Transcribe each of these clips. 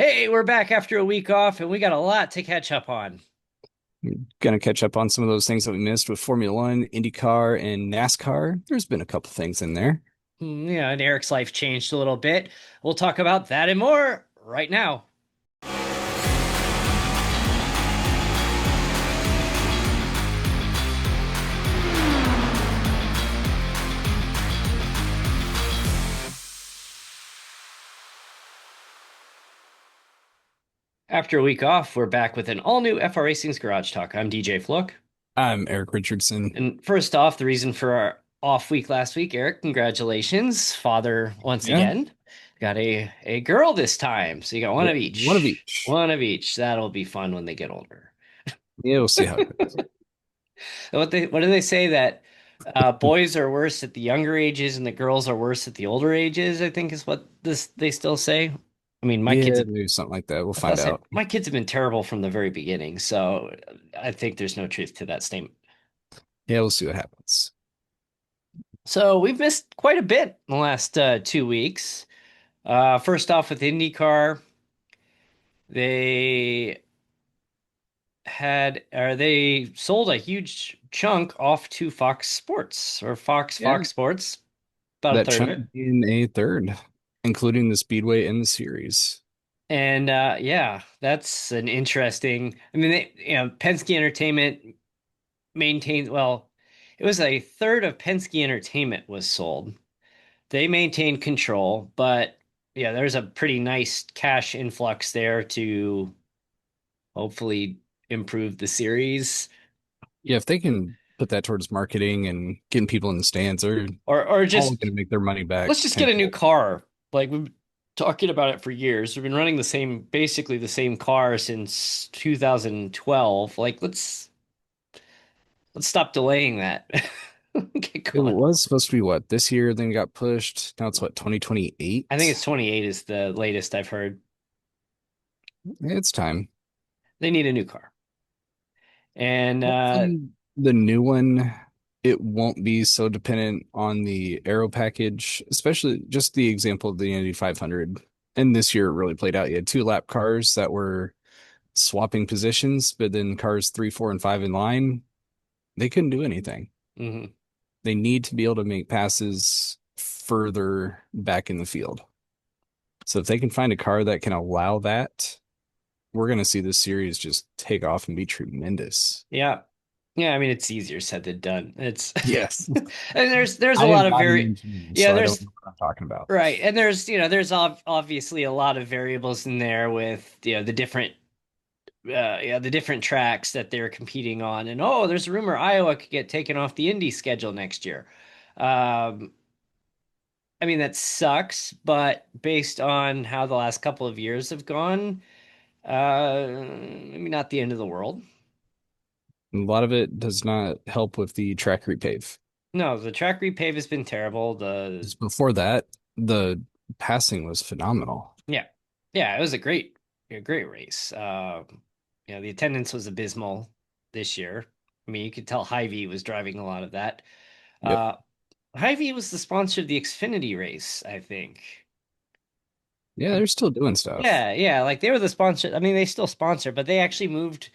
Hey, we're back after a week off, and we got a lot to catch up on. Gonna catch up on some of those things that we missed with Formula One, IndyCar, and NASCAR. There's been a couple things in there. Yeah, and Eric's life changed a little bit. We'll talk about that and more right now. After a week off, we're back with an all-new FR Racing's Garage Talk. I'm DJ Flook. I'm Eric Richardson. And first off, the reason for our off week last week, Eric, congratulations. Father once Yeah, again. Got a girl this time. So you got one yeah, of one of each. each. One of each. That'll be fun when they get older. Yeah, we'll see how it goes. What do they say that boys are worse at the younger ages and the girls are worse at the older ages, I think is what this they still say. I mean, Yeah, maybe something like that. We'll I thought find said out. my kids have been terrible from the very beginning, so I think there's no truth to that statement. Yeah, we'll see what happens. So we've missed quite a bit in the last 2 weeks. First off with IndyCar, they they sold a huge chunk off to Fox Sports or Yeah, Fox Sports, about a that third of chunk it. being a third, including the Speedway and the series. And yeah, that's an interesting. I mean, Penske Entertainment maintains. Well, it was a third of Penske Entertainment was sold. They maintained control, but yeah, there's a pretty nice cash influx there to hopefully improve the series, Yeah, if they can put that towards marketing and getting people in the stands, they're or all just going to make their money back let's just get a new tenfold. car. Like we've been talking about it for years. We've been running basically the same car since 2012. Like let's stop delaying that. Get It going. was supposed to be what this year, then got pushed. Now it's what, I think it's 2028? 28 is the latest I've heard. It's time. They need a new car. And Hopefully, the new one, it won't be so dependent on the aero package, especially just the example of the Indy 500. And this year it really played out. You had two lap cars that were swapping positions, but then cars three, four, and five in line, they couldn't do anything. mhm. They need to be able to make passes further back in the field. So if they can find a car that can allow that, we're going to see this series just take off and be tremendous. Yeah. Yeah, I mean it's easier said than done. It's Yes. and there's a I lot am of not an very engineer, yeah, so I don't there's know what I'm talking about. right. And there's obviously a lot of variables in there with the different the different tracks that they're competing on. And oh, there's a rumor Iowa could get taken off the Indy schedule next year. Um, I mean, that sucks, but based on how the last couple of years have gone, maybe not the end of the world. A lot of it does not help with the track repave. No, the track repave has been terrible. The Just before that, the passing was phenomenal. Yeah, yeah, it was a great race. The attendance was abysmal this year. I mean, you could tell Hy-Vee was driving a lot of that. Yep. Uh, Hy-Vee was the sponsor of the Xfinity race, I think. Yeah, they're still doing stuff. Yeah, yeah, like they were the sponsor. I mean, they still sponsor, but they actually moved.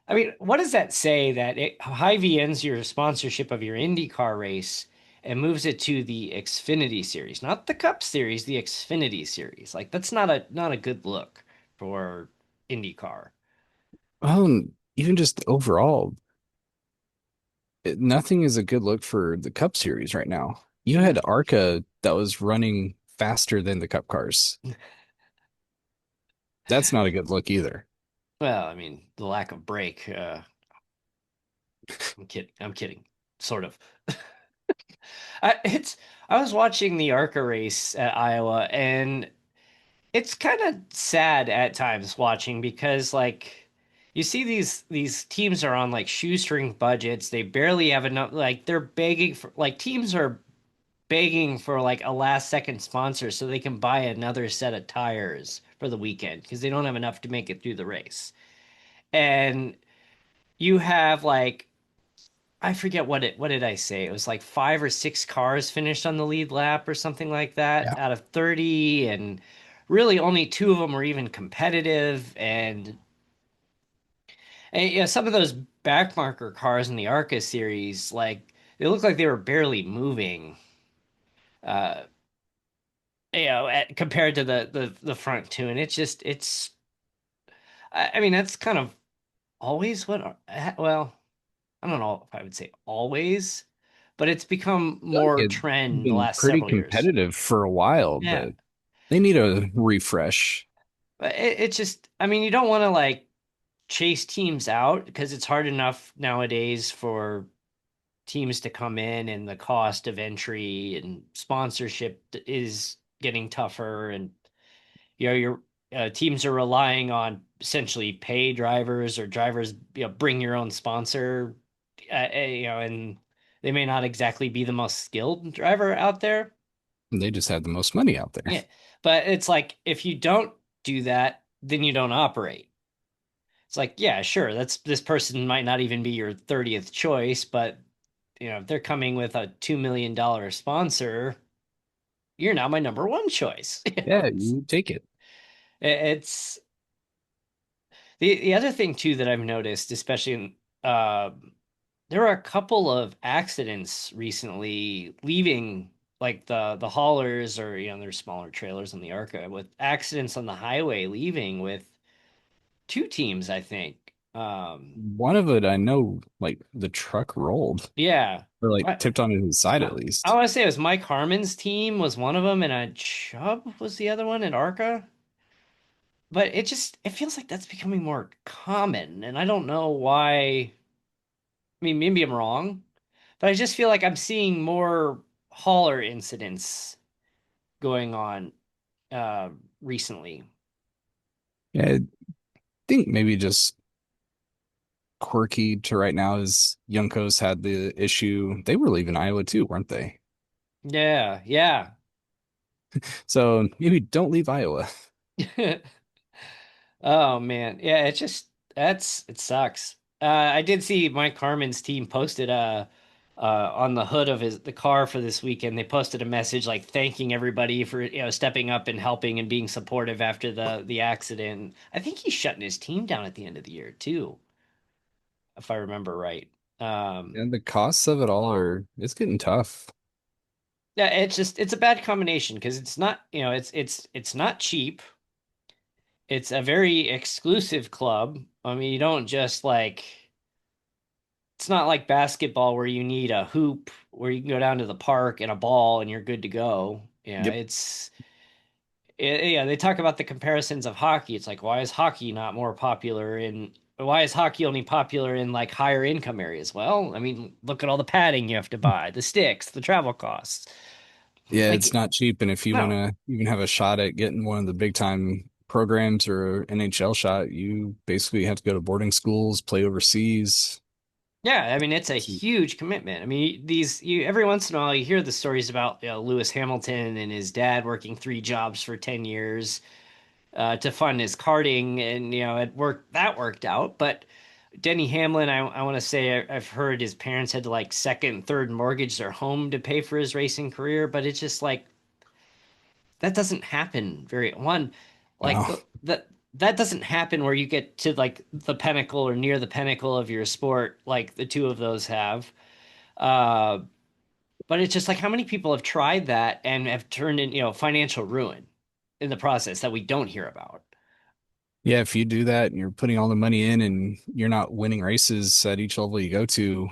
I mean, what does that say that Hy-Vee ends your sponsorship of your IndyCar race and moves it to the Xfinity series, not the Cup series, the Xfinity series? Like that's not a good look for IndyCar. Even just overall, nothing is a good look for the Cup Series right now. You No. had ARCA that was running faster than the Cup cars. That's not a good look either. Well, I mean, the lack of brake. I'm kidding. I'm kidding. Sort of. It's. I was watching the ARCA race at Iowa, and it's kind of sad at times watching because like you see these teams are on like shoestring budgets. They barely have enough. Like they're begging for like teams are begging for like a last second sponsor so they can buy another set of tires for the weekend because they don't have enough to make it through the race. And you have like I forget what did I say? It was like five or six cars finished on the lead lap or something like that Yeah. out of 30 and really only two of them were even competitive, and yeah, some of those backmarker cars in the ARCA series, like they looked like they were barely moving. Uh, compared to the front two, and it's. I mean, that's kind of always well, I don't know if I would say always, but it's become I feel like more it's trend the been last pretty several years. competitive for a while, Yeah. but they need a refresh. But it's just, I mean, you don't want to like chase teams out because it's hard enough nowadays for teams to come in, and the cost of entry and sponsorship is getting tougher. And, your teams are relying on essentially pay drivers, or drivers, bring your own sponsor, and they may not exactly be the most skilled driver out there. They just have the most money out there. Yeah. But it's like, if you don't do that, then you don't operate. It's like, yeah, sure, this person might not even be your 30th choice, but if they're coming with a $2 million sponsor, you're now my number one choice. Yeah, you take it. It's the other thing too that I've noticed, especially in there were a couple of accidents recently leaving, like the haulers, or there's smaller trailers on the ARCA, with accidents on the highway leaving with two teams, I think. One of it, I know, like the truck rolled Yeah. or like I, tipped on his side at I least. want to say it was Mike Harmon's team was one of them, and Chubb was the other one at ARCA. But it feels like that's becoming more common, and I don't know why. I mean, maybe I'm wrong, but I just feel like I'm seeing more hauler incidents going on uh recently. Yeah, I think maybe just quirky to right now is Youngco's had the issue. They were leaving Iowa too, weren't they? Yeah, yeah. So maybe don't leave Iowa. Oh man. Yeah, it sucks. I did see Mike Carmen's team posted on the hood of the car for this weekend. They posted a message like thanking everybody for, stepping up and helping and being supportive after the accident. I think he's shutting his team down at the end of the year too, if I remember right. Um And the costs of it all are it's getting tough. yeah, it's a bad combination because it's not, it's not cheap. It's a very exclusive club. I mean, you don't just like it's not like basketball where you need a hoop where you can go down to the park and a ball and you're good to go. Yeah, Yep. yeah, they talk about the comparisons of hockey. It's like, why is hockey not more popular in why is hockey only popular in like higher income areas? Well, I mean, look at all the padding you have to buy, the sticks, the travel costs. Yeah, it's Like, not cheap. And if you want no. to even have a shot at getting one of the big time programs or NHL shot, you basically have to go to boarding schools, play overseas. Yeah, I mean it's a huge commitment. I mean these you every once in a while you hear the stories about, Lewis Hamilton and his dad working three jobs for 10 years to fund his karting, and that worked out. But Denny Hamlin, I want to say I've heard his parents had to like second, third mortgage their home to pay for his racing career, but it's just like that doesn't happen very one like Wow. that doesn't happen where you get to like the pinnacle or near the pinnacle of your sport like the two of those have. Uh, but it's just like how many people have tried that and have turned in, financial ruin in the process that we don't hear about. Yeah, if you do that and you're putting all the money in and you're not winning races at each level you go to,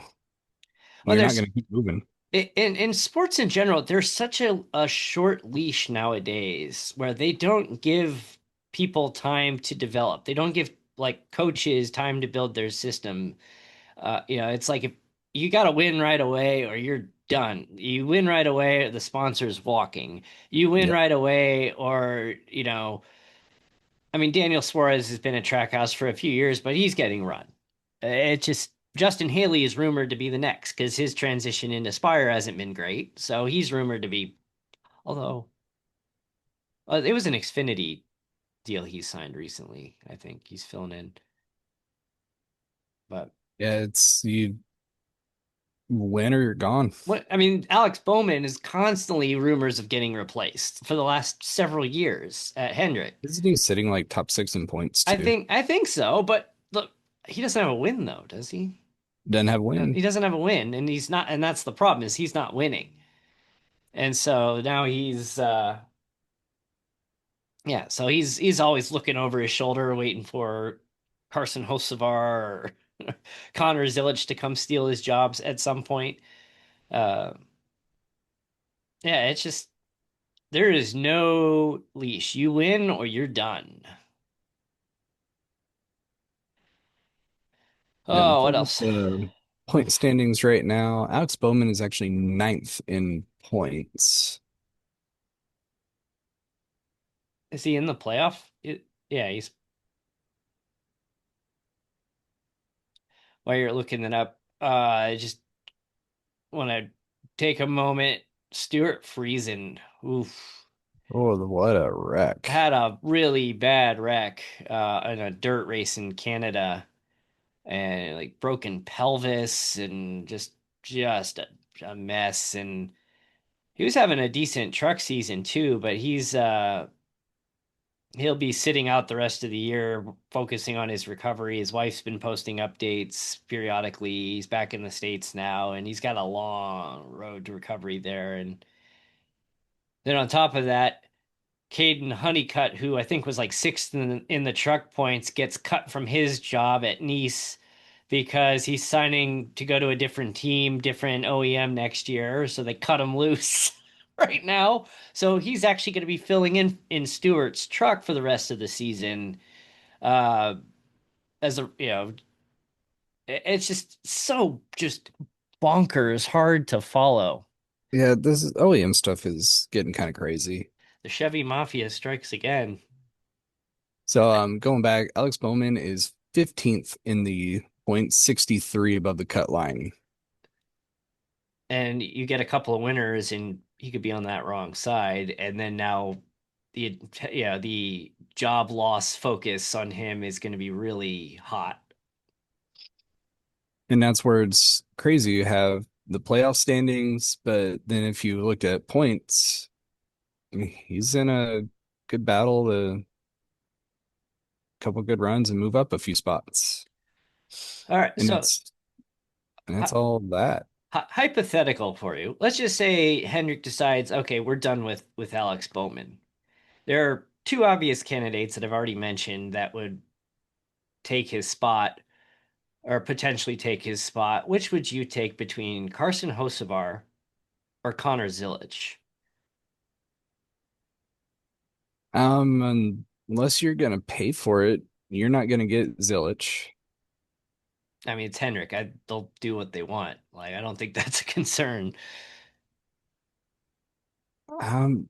Well, you're not there's going to keep moving. in sports in general, there's such a short leash nowadays where they don't give people time to develop. They don't give like coaches time to build their system. It's like if you got to win right away or you're done. You win right away, the sponsor's walking. You win Yep. right away, or I mean, Daniel Suarez has been at Trackhouse for a few years, but he's getting run. It just Justin Haley is rumored to be the next because his transition into Spire hasn't been great. So he's rumored to be, although it was an Xfinity deal he signed recently. I think he's filling in, but Yeah, it's you. Win or you're gone. What I mean, Alex Bowman is constantly rumors of getting replaced for the last several years at Hendrick. Isn't he sitting like top six in points too? I think so, but look, he doesn't have a win though, does he? Doesn't have a win. He doesn't have a win, and he's not, and that's the problem is he's not winning. And so now he's yeah, so he's always looking over his shoulder, waiting for Carson Hocevar or Connor Zilisch to come steal his jobs at some point. Uh, yeah, it's just there is no leash. You win or you're done. Yeah, I'm Oh, what pulling up else? the point standings right now. Alex Bowman is actually ninth in points. Is he in the playoff? Yeah, he's while you're looking it up. I just want to take a moment. Stuart Friesen, oof, Oh, what a wreck. had a really bad wreck in a dirt race in Canada, and like broken pelvis and just a mess. And he was having a decent truck season too, but he'll be sitting out the rest of the year, focusing on his recovery. His wife's been posting updates periodically. He's back in the States now, and he's got a long road to recovery there. And then on top of that, Caden Honeycutt, who I think was like sixth in the truck points, gets cut from his job at Nice because he's signing to go to a different team, different OEM next year. So they cut him loose right now. So he's actually going to be filling in Stewart's truck for the rest of the season. Uh, as a it's just so just bonkers, hard to follow. Yeah, this is OEM stuff is getting kind of crazy. The Chevy Mafia strikes again. So going back, Alex Bowman is 15th in the point 63 above the cut line. And you get a couple of winners and he could be on that wrong side, and then now the job loss focus on him is going to be really hot. And that's where it's crazy. You have the playoff standings, but then if you looked at points, I mean, he's in a good battle, a couple good runs and move up a few spots. All right, And so that's all that. hypothetical for you, let's just say Hendrick decides, okay, we're done with Alex Bowman. There are two obvious candidates that I've already mentioned that would take his spot or potentially take his spot. Which would you take between Carson Hocevar or Connor Zilisch? Unless you're gonna pay for it, you're not gonna get Zilisch. I mean, it's Hendrick. They'll do what they want. Like, I don't think that's a concern. Um,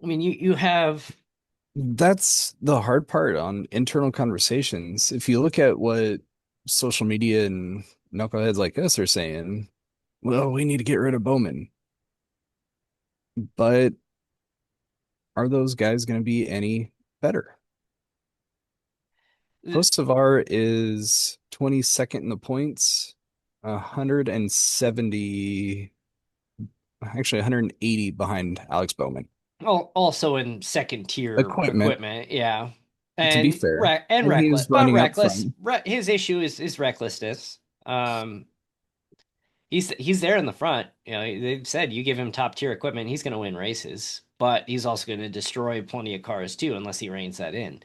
I mean, you have that's the hard part on internal conversations. If you look at what social media and knuckleheads like us are saying, well, we need to get rid of Bowman. But are those guys going to be any better? Hocevar is 22nd in the points, 170, actually 180 behind Alex Bowman. also in second tier Equipment, equipment, yeah, to be and fair. And reckless, he's but running up reckless. front. His issue is recklessness. Um, he's there in the front. You know, they've said you give him top tier equipment, he's going to win races, but he's also going to destroy plenty of cars too, unless he reins that in.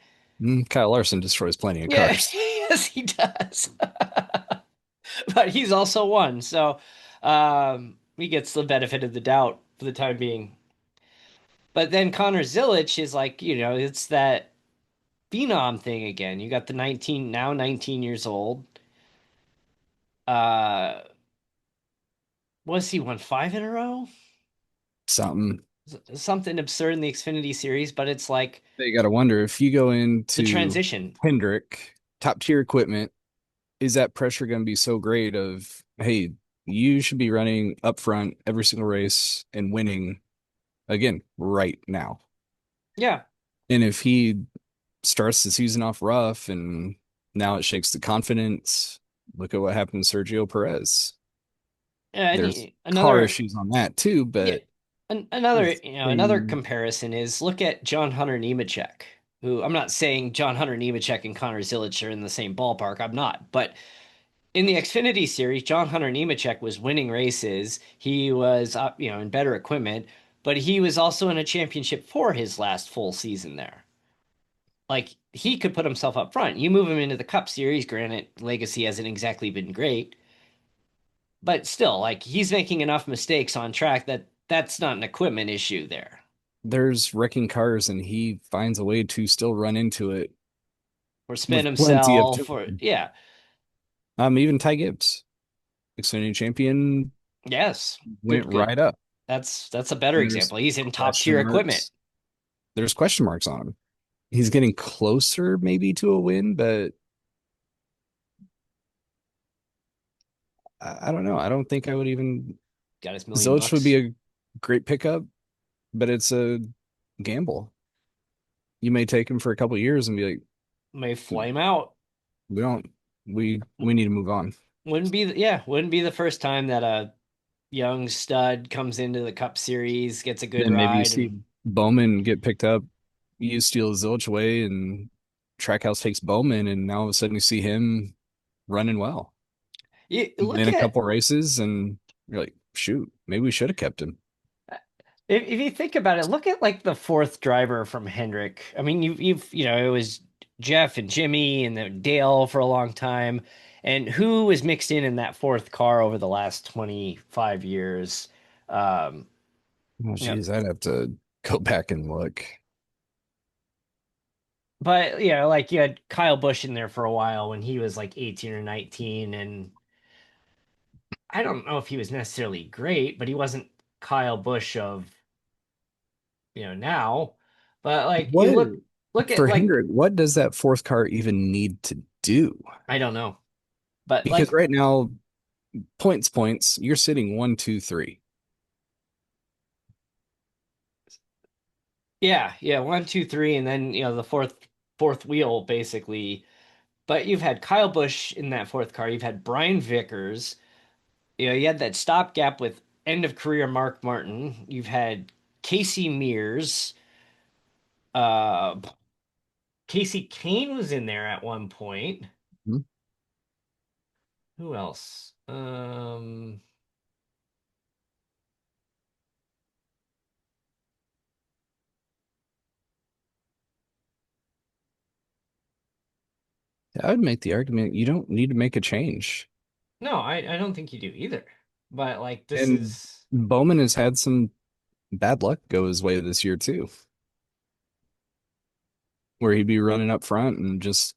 Kyle Larson destroys plenty of Yeah, cars. yes, he does. But he's also won, so he gets the benefit of the doubt for the time being. But then Connor Zilisch is like, it's that phenom thing again. You got the 19 years old. Uh, was he won five in a row? Something. Something absurd in the Xfinity series, but it's like You got to wonder if you go the into transition. Hendrick, top tier equipment, is that pressure going to be so great of, hey, you should be running up front every single race and winning again right now? Yeah. And if he starts the season off rough and now it shakes the confidence, look at what happened to Sergio Perez. And There's car another, issues on that too, yeah, but another, the another same. comparison is look at John Hunter Nemechek, who I'm not saying John Hunter Nemechek and Connor Zilisch are in the same ballpark. I'm not, but in the Xfinity series, John Hunter Nemechek was winning races. He was, in better equipment, but he was also in a championship for his last full season there. Like he could put himself up front. You move him into the Cup Series, granted, legacy hasn't exactly been great, but still, like he's making enough mistakes on track that that's not an equipment issue there. There's wrecking cars, and he finds a way to still run into it Or spin with plenty of himself, or time. yeah, Even Ty Gibbs, Xfinity champion, yes, went good. right up. That's a better And there's example. He's in top question tier equipment. marks. There's question marks on him. He's getting closer maybe to a win, but I don't know. I don't think I would even. Got his million Zilch would be bucks. a great pickup, but it's a gamble. You may take him for a couple of years and be like, May flame out. we don't, we need to move on. Wouldn't be the first time that a young stud comes into the Cup Series, gets a good Then maybe you ride, see and Bowman get picked up, you steal Zilch away, and Trackhouse takes Bowman, and now all of a sudden you see him running well, you look win a at couple races, and you're like, shoot, maybe we should have kept him. if you think about it, look at like the fourth driver from Hendrick. I mean, it was Jeff and Jimmy and then Dale for a long time, and who was mixed in that fourth car over the last 25 years? Um, Oh, you know, geez, I'd have to go back and look. but like you had Kyle Busch in there for a while when he was like 18 or 19, and I don't know if he was necessarily great, but he wasn't Kyle Busch of now. But like you What look at for like Hendrick, what does that fourth car even need to do? I don't know. But Because like right now, points, you're sitting one, two, three. yeah, one, two, three, and then the fourth wheel basically. But you've had Kyle Busch in that fourth car. You've had Brian Vickers. You had that stopgap with end of career Mark Martin. You've had Casey Mears. Uh, Casey Kane was in there at one point. Hmm. Who else? I would make the argument you don't need to make a change. No, I don't think you do either. But like this And is Bowman has had some bad luck go his way this year too, where he'd be running up front and just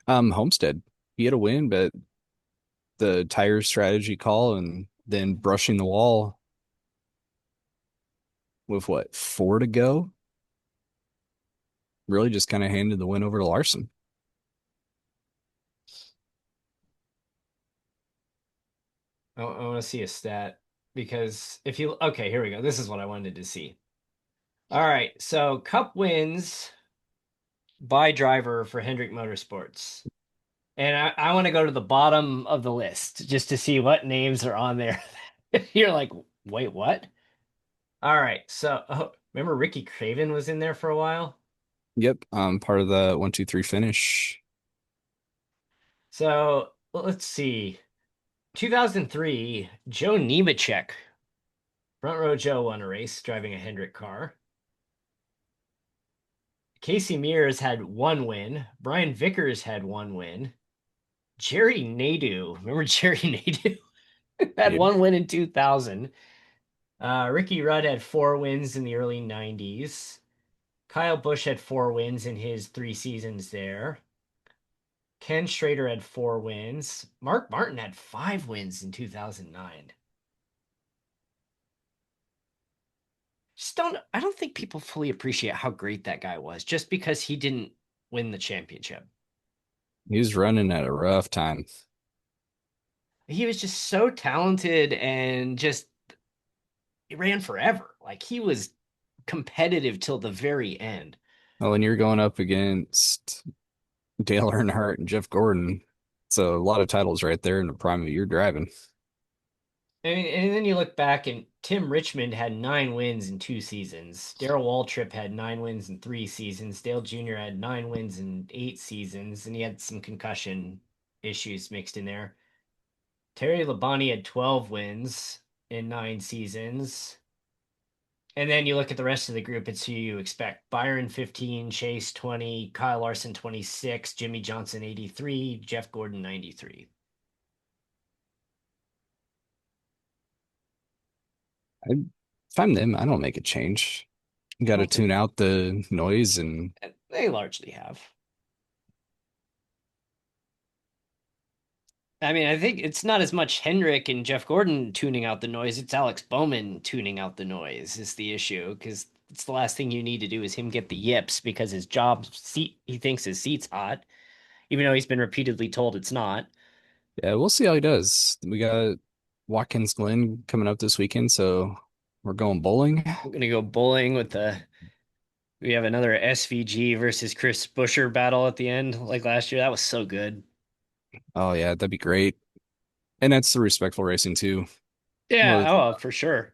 Homestead. He had a win, but the tire strategy call and then brushing the wall with what, four to go, really just kind of handed the win over to Larson. I want to see a stat because if you okay, here we go. This is what I wanted to see. All right, so Cup wins by driver for Hendrick Motorsports. And I want to go to the bottom of the list just to see what names are on there. You're like, wait, what? All right, so remember Ricky Craven was in there for a while? Yep, part of the 1, 2, 3 finish. So let's see. 2003, Joe Nemechek, front row Joe won a race driving a Hendrick car. Casey Mears had one win. Brian Vickers had one win. Jerry Nadeau, remember Jerry Nadeau? Had Yep. one win in 2000. Ricky Rudd had four wins in the early 90s. Kyle Busch had four wins in his 3 seasons there. Ken Schrader had four wins. Mark Martin had 5 wins in 2009. I don't think people fully appreciate how great that guy was just because he didn't win the championship. He was running at a rough time. He was just so talented and just he ran forever. Like he was competitive till the very end. Well, when you're going up against Dale Earnhardt and Jeff Gordon, It's a lot of titles right there in the prime of your driving. I mean, and then you look back, and Tim Richmond had 9 wins in 2 seasons. Darrell Waltrip had 9 wins in 3 seasons. Dale Jr. had 9 wins in 8 seasons, and he had some concussion issues mixed in there. Terry Labonte had 12 wins in 9 seasons. And then you look at the rest of the group, it's who you expect. Byron 15, Chase 20, Kyle Larson 26, Jimmy Johnson 83, Jeff Gordon 93. I, if I'm them, I don't make a change. I Got to don't think tune out the noise and they largely have. I mean, I think it's not as much Hendrick and Jeff Gordon tuning out the noise. It's Alex Bowman tuning out the noise is the issue because it's the last thing you need to do is him get the yips because his job seat, he thinks his seat's hot, even though he's been repeatedly told it's not. yeah, we'll see how he does. We got Watkins Glen coming up this weekend, so we're going bowling. We're gonna go bowling with the. We have another SVG versus Chris Buescher battle at the end, like last year. That was so good. Oh yeah, that'd be great. And that's the respectful racing too. Yeah, With oh, for sure.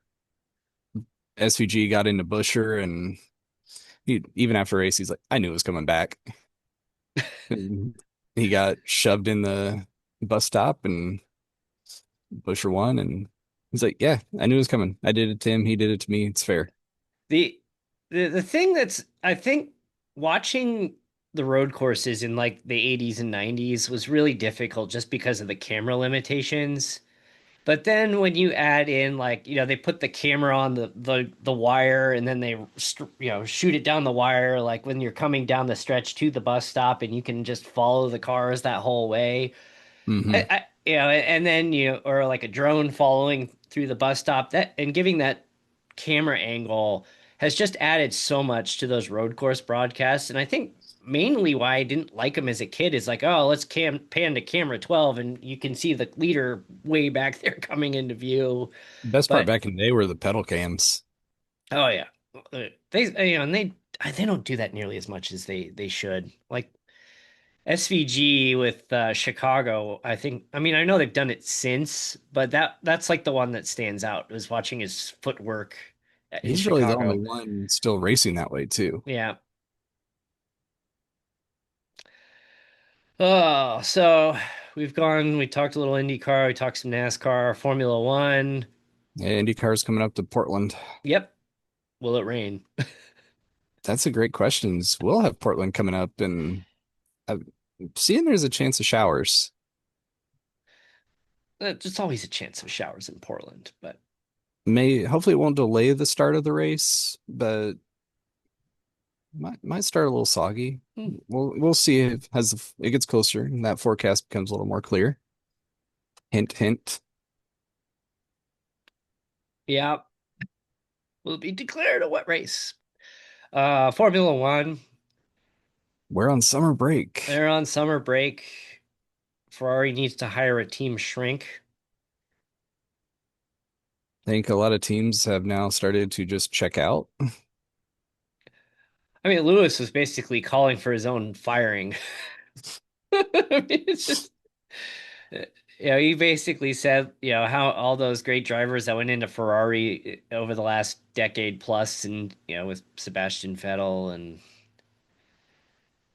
SVG got into Buescher and even after race, he's like, I knew it was coming back. And he got shoved in the bus stop and Buescher won. And he's like, yeah, I knew it was coming. I did it to him. He did it to me. It's fair. The the thing that's I think watching the road courses in like the 80s and 90s was really difficult just because of the camera limitations. But then when you add in like, they put the camera on the wire and then they shoot it down the wire like when you're coming down the stretch to the bus stop and you can just follow the cars that whole way. Hmm. And then or like a drone following through the bus stop that and giving that camera angle has just added so much to those road course broadcasts. And I think mainly why I didn't like them as a kid is like, oh, let's pan to camera 12 and you can see the leader way back there coming into view. Best part But back in the day were the pedal cams. oh yeah, and they don't do that nearly as much as they should. Like SVG with Chicago, I think. I mean, I know they've done it since, but that's like the one that stands out. Was watching his footwork in He's really the only Chicago. one still racing that way too. Yeah. Oh, so we've gone. We talked a little IndyCar. We talked some NASCAR, Formula One. Yeah, IndyCar's coming up to Portland. Yep. Will it rain? That's a great question. We'll have Portland coming up, and I'm seeing there's a chance of showers. There's always a chance of showers in Portland, but May hopefully it won't delay the start of the race, but might start a little soggy. hmm, We'll see if as it gets closer and that forecast becomes a little more clear. Hint, hint. yeah, will be declared a wet race. Formula One. We're on summer break. They're on summer break. Ferrari needs to hire a team shrink. I think a lot of teams have now started to just check out. I mean, Lewis was basically calling for his own firing. I mean, it's just, he basically said, how all those great drivers that went into Ferrari over the last decade plus, and with Sebastian Vettel and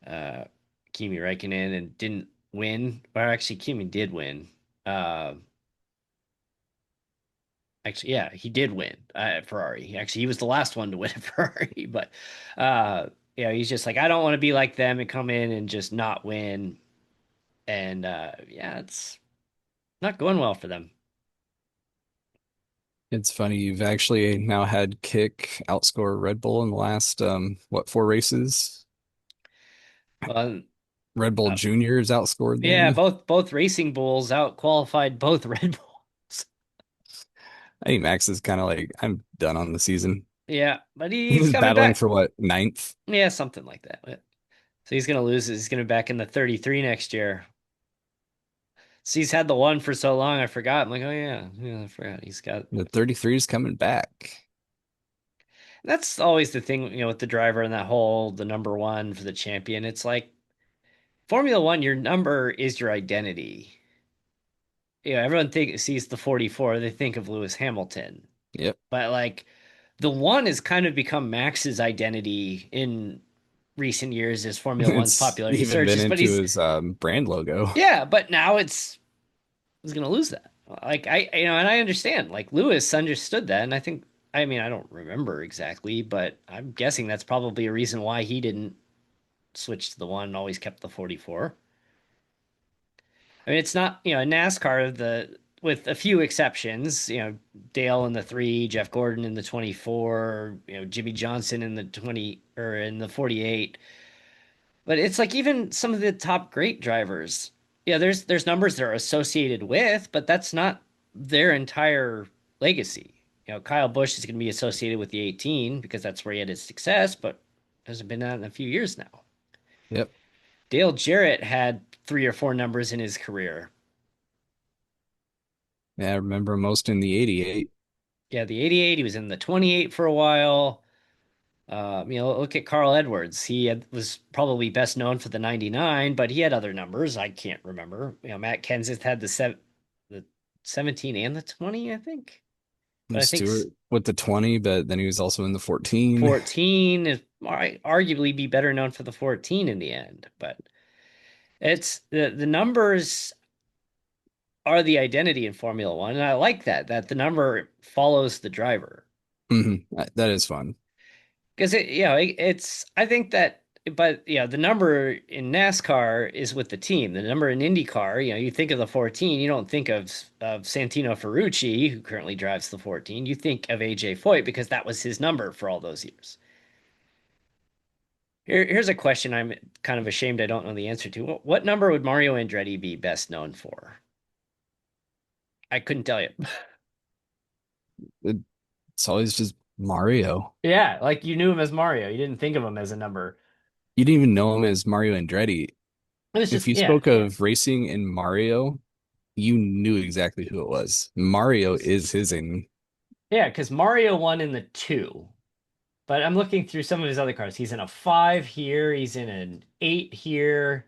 uh, Kimi Räikkönen, and didn't win. Well, actually, Kimi did win. Uh, Actually, yeah, he did win at Ferrari. He was the last one to win at Ferrari, but uh, he's just like, I don't want to be like them and come in and just not win. And yeah, it's not going well for them. It's funny, you've actually now had Kick outscore Red Bull in the last what, four races? Well, Red Bull uh, Juniors outscored yeah, them. both Racing Bulls out qualified both Red Bulls. I think Max is kind of like, I'm done on the season. Yeah, but he's He's coming battling back. for what, ninth? Yeah, something like that. So he's gonna lose. He's gonna be back in the 33 next year. So he's had the one for so long, I forgot. I'm like, oh yeah, I forgot. He's got. The 33 is coming back. That's always the thing, with the driver and that whole the number one for the champion. It's like Formula One, your number is your identity. Everyone sees the 44, they think of Lewis Hamilton. Yep. But like the one has kind of become Max's identity in recent years as Formula One's It's popularity even been surges. But into he's his brand logo. yeah, but now he's gonna lose that. Like and I understand. Like Lewis understood that, and I think I mean I don't remember exactly, but I'm guessing that's probably a reason why he didn't switch to the one and always kept the 44. I mean, it's not, in NASCAR, with a few exceptions, Dale in the three, Jeff Gordon in the 24, Jimmy Johnson in the 20 or in the 48. But it's like even some of the top great drivers, there's numbers they're associated with, but that's not their entire legacy. Kyle Busch is going to be associated with the 18 because that's where he had his success, but hasn't been that in a few years now. Yep. Dale Jarrett had three or four numbers in his career. Yeah, I remember most in the 88. Yeah, the 88, he was in the 28 for a while. Look at Carl Edwards. Was probably best known for the 99, but he had other numbers. I can't remember. Matt Kenseth had the 17 and the 20, I think. But And I think Stewart with the 20, but then he was also in the 14. 14 is might arguably be better known for the 14 in the end. But it's the numbers are the identity in Formula One, and I like that the number follows the driver. That is fun. Because it's I think that, but the number in NASCAR is with the team. The number in IndyCar, you think of the 14, you don't think of Santino Ferrucci, who currently drives the 14. You think of AJ Foyt because that was his number for all those years. Here's a question I'm kind of ashamed I don't know the answer to. What number would Mario Andretti be best known for? I couldn't tell you. It's always just Mario. Yeah, like you knew him as Mario. You didn't think of him as a number. You didn't even know him as Mario Andretti. It was If just you yeah, spoke of racing and Mario, you knew exactly who it was. Mario is his in. yeah, because Mario won in the two. But I'm looking through some of his other cars. He's in a five here. He's in an eight here.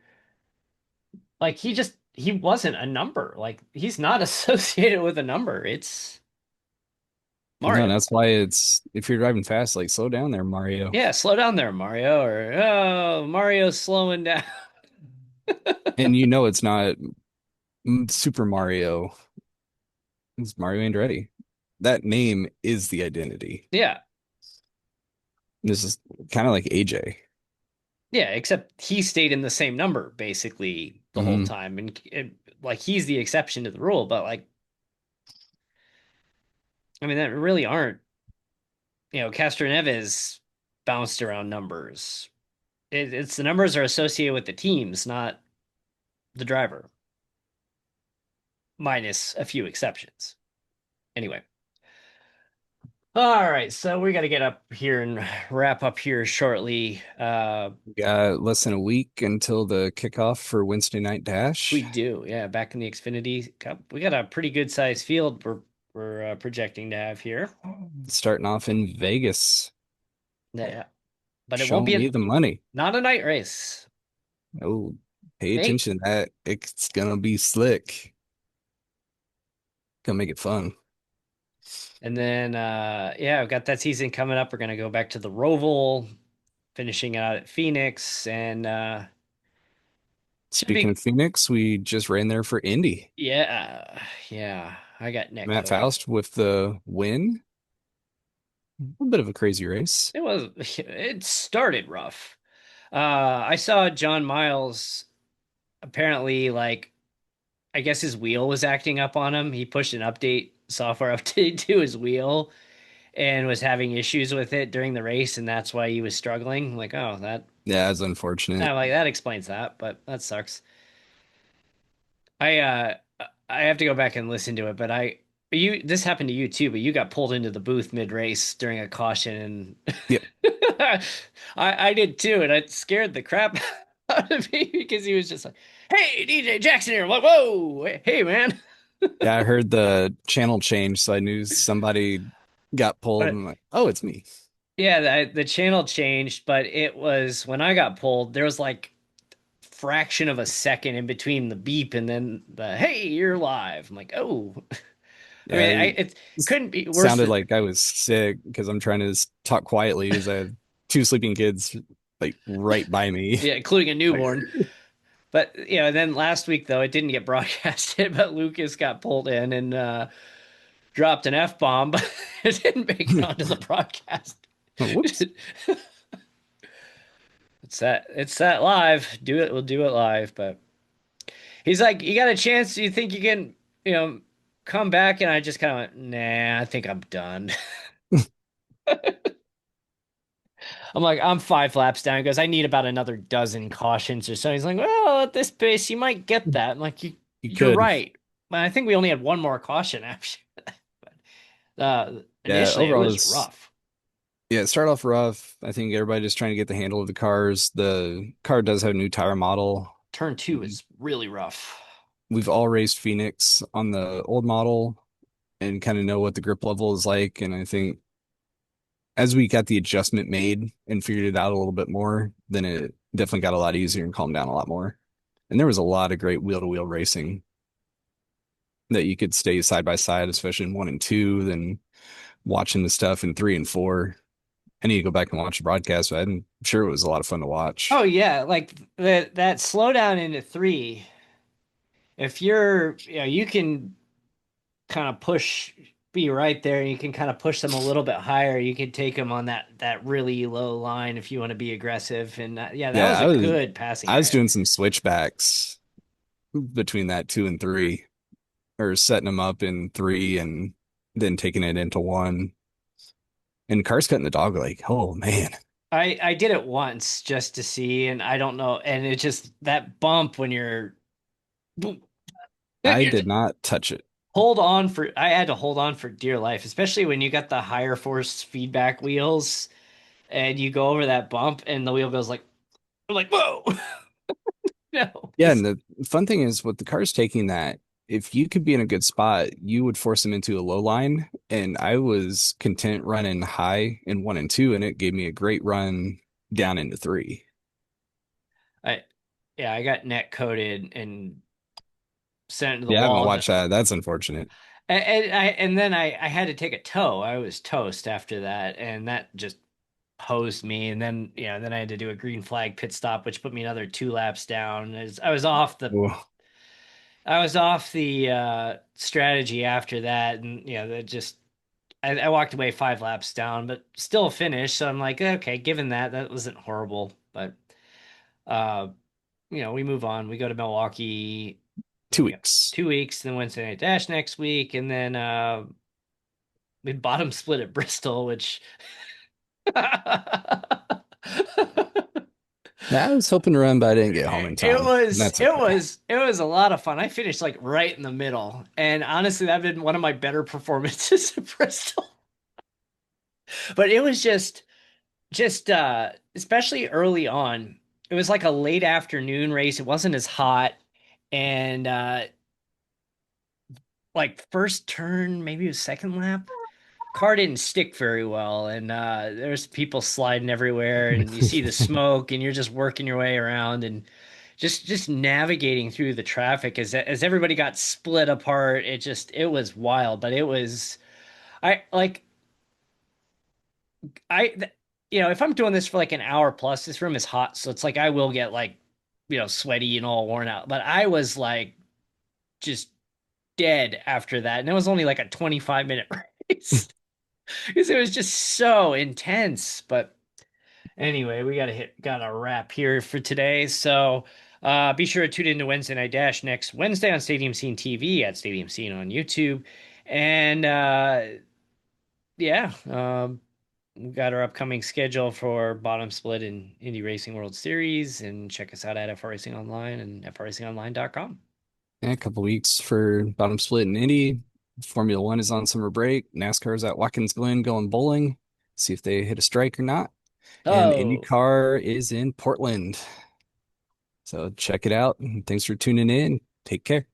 Like he wasn't a number. Like he's not associated with a number. It's No, and Mario. that's why it's if you're driving fast, like slow down there, Mario. Yeah, slow down there, Mario. Or oh, Mario's slowing down. And it's not Super Mario. It's Mario Andretti. That name is the identity. Yeah, This is kind of like AJ. yeah. Except he stayed in the same number basically the whole hmm time, and like he's the exception to the rule. But like, I mean, that really aren't. Castro Neves bounced around numbers. It's the numbers are associated with the teams, not the driver, minus a few exceptions. Anyway. All right, so we got to get up here and wrap up here shortly. Got less than a week until the kickoff for Wednesday Night We Dash. do, yeah, back in the Xfinity Cup. We got a pretty good sized field we're projecting to have here. Starting off in Vegas. Yeah, but it won't Show be me the money. not a night race. Oh, pay Hey, attention to that. It's gonna be slick. Gonna make it fun. and then yeah, I've got that season coming up. We're gonna go back to the Roval, finishing out at Phoenix, and should Speaking be of Phoenix, we just ran there for Indy. yeah, yeah. I got Nick Matt though. Faust with the win. A bit of a crazy race. It started rough. I saw John Miles apparently like I guess his wheel was acting up on him. He pushed an software update to his wheel and was having issues with it during the race, and that's why he was struggling. I'm like, oh, Yeah, it's unfortunate. I'm like that explains that, but that sucks. I uh I have to go back and listen to it, but you this happened to you too, but you got pulled into the booth mid-race during a caution and Yep. I did too, and it scared the crap out of me because he was just like, "Hey, DJ Jackson here." I'm like, "Whoa, hey man." Yeah, I heard the channel change, so I knew somebody got pulled. But I'm like, oh, it's me. yeah, the channel changed, but it was when I got pulled, there was like fraction of a second in between the beep and then the hey, you're live. I'm like, oh, I Yeah, mean, it it couldn't be worse sounded for. like I was sick because I'm trying to talk quietly because I have two sleeping kids like right by me. Yeah, including a Like, newborn. But then last week though it didn't get broadcasted, but Lucas got pulled in and dropped an F bomb, but it didn't make it onto the broadcast. whoops. It's that live. Do it. We'll do it live. But he's like, you got a chance? You think you can, you know, come back? And I just kind of went, nah. I think I'm done. I'm like, I'm 5 laps down. He goes, I need about another dozen cautions or so. He's like, well, at this pace, you might get that. I'm like, You you're could. right. But I think we only had one more caution actually. Yeah, Initially, it overall was it's rough. yeah, it started off rough. I think everybody just trying to get the handle of the cars. The car does have a new tire model. Turn two is really rough. We've all raced Phoenix on the old model and kind of know what the grip level is like. And I think as we got the adjustment made and figured it out a little bit more, then it definitely got a lot easier and calmed down a lot more. And there was a lot of great wheel to wheel racing that you could stay side by side, especially in one and two, then watching the stuff in three and four. I need to go back and watch the broadcast, but I'm sure it was a lot of fun to watch. Oh yeah, like that slowdown into three. If you can kind of be right there. You can kind of push them a little bit higher. You can take them on that really low line if you want to be aggressive. And yeah, that Yeah, was a good passing I was area. doing some switchbacks between that two and three, or setting them up in three and then taking it into one. And cars cutting the dog like, oh man. I did it once just to see, and I don't know, and it just that bump when you're I you did not touch it. hold on for I had to hold on for dear life, especially when you got the higher force feedback wheels and you go over that bump and the wheel goes like I'm like whoa no Yeah, and the fun thing is with the cars taking that, if you could be in a good spot, you would force them into a low line. And I was content running high in one and two, and it gave me a great run down into three. I yeah I got net coated and sent it to the Yeah, I haven't wall. watched that. That's unfortunate. And then I had to take a tow. I was toast after that, and that just hosed me. And then then I had to do a green flag pit stop, which put me another 2 laps down. Oh, I was off the strategy after that, and that just I walked away 5 laps down, but still finished. So I'm like, okay, given that wasn't horrible, but uh, we move on. We go to Milwaukee. What do two we got? weeks. 2 weeks, then Wednesday Night Dash next week, and then we bottom split at Bristol, which Yeah, I was hoping to run, but I didn't get home in it time. was That's it okay. was it was a lot of fun. I finished like right in the middle, and honestly, that had been one of my better performances at Bristol. But it was just especially early on. It was like a late afternoon race. It wasn't as hot, and like first turn, maybe it was second lap. Car didn't stick very well, and there's people sliding everywhere, and you see the smoke, and you're just working your way around and just navigating through the traffic as everybody got split apart. It was wild, but it was I like I th- if I'm doing this for like an hour plus, this room is hot, so it's like I will get like sweaty and all worn out, but I was like just dead after that, and it was only like a 25-minute race because it was just so intense. But anyway, we gotta wrap here for today. So be sure to tune in to Wednesday Night Dash next Wednesday on Stadium Scene TV at Stadium Scene on YouTube. And yeah, we got our upcoming schedule for bottom split in Indy Racing World Series. And check us out at FR Racing Online and frracingonline.com. Yeah, a couple weeks for bottom split in Indy. Formula One is on summer break. NASCAR's at Watkins Glen going bowling. See if they hit a strike or not. And Oh, IndyCar is in Portland. So check it out. And thanks for tuning in. Take care.